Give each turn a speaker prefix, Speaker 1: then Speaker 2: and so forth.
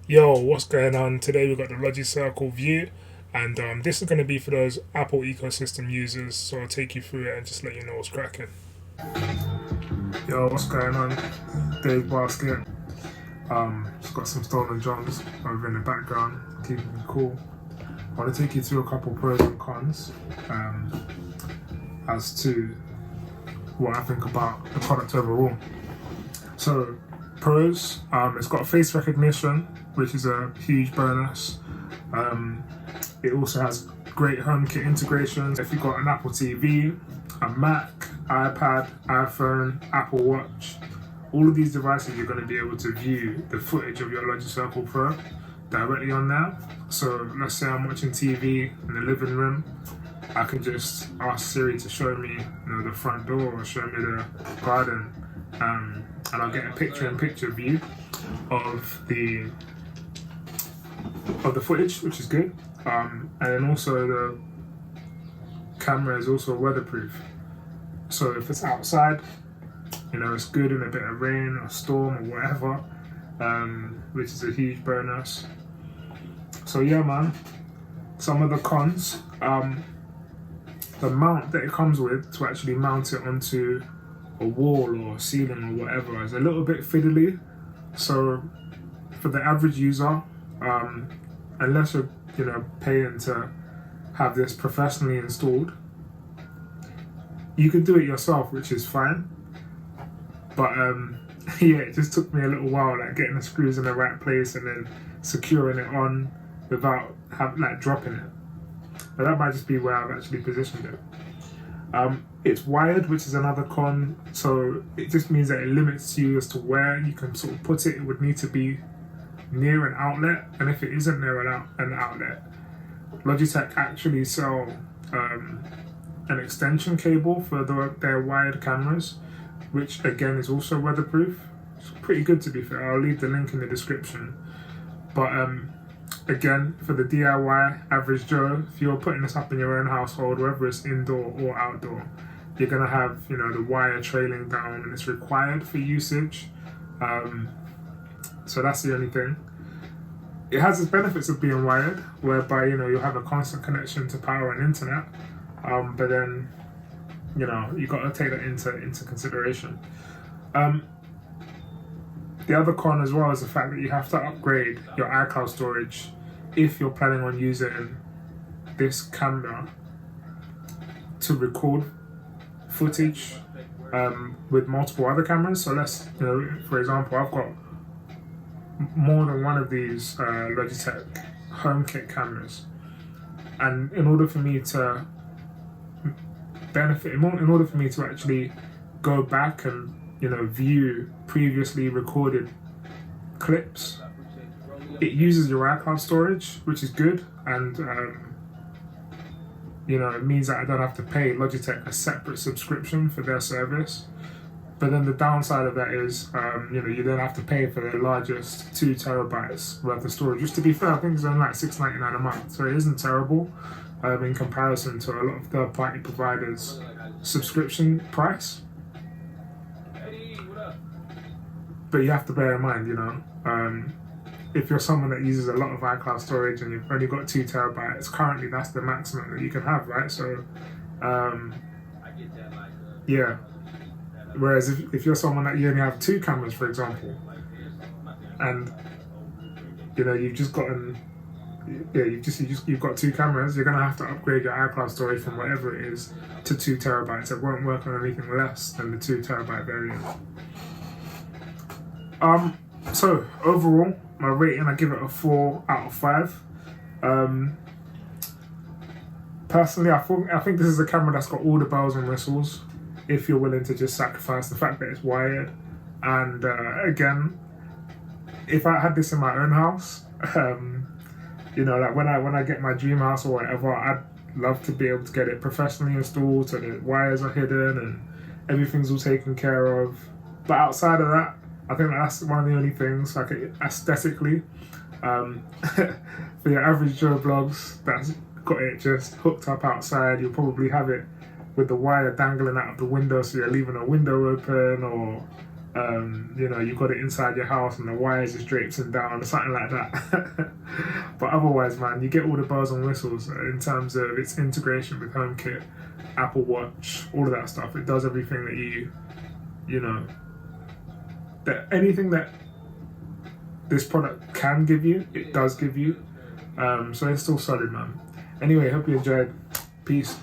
Speaker 1: Yo, what's going on? Today we've got the Logi Circle View, and this is going to be for those Apple ecosystem users. So I'll take you through it and just let you know what's cracking. Yo, what's going on? Dave Basket. Just got some stolen drums over in the background, keeping me cool. I want to take you through a couple pros and cons as to what I think about the product overall. So, pros, it's got face recognition, which is a huge bonus. It also has great HomeKit integrations. If you've got an Apple TV, a Mac, iPad, iPhone, Apple Watch, all of these devices, you're going to be able to view the footage of your Logi Circle Pro directly on there. So let's say I'm watching TV in the living room, I can just ask Siri to show me, the front door or show me the garden, and I'll get a picture-in-picture view of the footage, which is good. And then also the camera is also weatherproof. So if it's outside, it's good in a bit of rain or storm or whatever, which is a huge bonus. So yeah, man, some of the cons, the mount that it comes with to actually mount it onto a wall or ceiling or whatever is a little bit fiddly. So for the average user, unless you're paying to have this professionally installed, you can do it yourself, which is fine. But yeah, it just took me a little while, like getting the screws in the right place and then securing it on without dropping it. But that might just be where I've actually positioned it. It's wired, which is another con. So it just means that it limits you as to where you can sort of put it. It would need to be near an outlet, and if it isn't near an outlet, Logitech actually sell an extension cable for their wired cameras, which again is also weatherproof. It's pretty good, to be fair. I'll leave the link in the description. But again, for the DIY average Joe, if you're putting this up in your own household, whether it's indoor or outdoor, you're gonna have the wire trailing down, and it's required for usage. So that's the only thing. It has its benefits of being wired, whereby you'll have a constant connection to power and internet. But then you got to take that into consideration. The other con as well is the fact that you have to upgrade your iCloud storage if you're planning on using this camera to record footage with multiple other cameras. So for example, I've got more than one of these Logitech HomeKit cameras, and in order for me to benefit, in order for me to actually go back and view previously recorded clips, it uses your iCloud storage, which is good, and it means that I don't have to pay Logitech a separate subscription for their service. But then the downside of that is, you then have to pay for the largest 2 terabytes worth of storage. Just to be fair, I think it's only like $6.99 a month, so it isn't terrible in comparison to a lot of third-party providers' subscription price. But you have to bear in mind, if you're someone that uses a lot of iCloud storage and you've only got 2 terabytes, currently that's the maximum that you can have, right? So, yeah. Whereas if you're someone that you only have 2 cameras, for example, and you've just gotten, you've got 2 cameras, you're gonna have to upgrade your iCloud storage from whatever it is to 2 terabytes. It won't work on anything less than the 2 terabyte variant. So overall, my rating, I give it a 4 out of 5. Personally, I think this is a camera that's got all the bells and whistles, if you're willing to just sacrifice the fact that it's wired. And again, if I had this in my own house, like when I get my dream house or whatever, I'd love to be able to get it professionally installed so the wires are hidden and everything's all taken care of. But outside of that, I think that's one of the only things, like aesthetically, for your average Joe blogs that's got it just hooked up outside, you'll probably have it with the wire dangling out of the window, so you're leaving a window open, or you know, you've got it inside your house and the wires is draping down or something like that. But otherwise, man, you get all the bells and whistles in terms of its integration with HomeKit, Apple Watch, all of that stuff. It does everything that you know, that anything that this product can give you, it does give you. So it's still solid, man. Anyway, hope you enjoyed. Peace.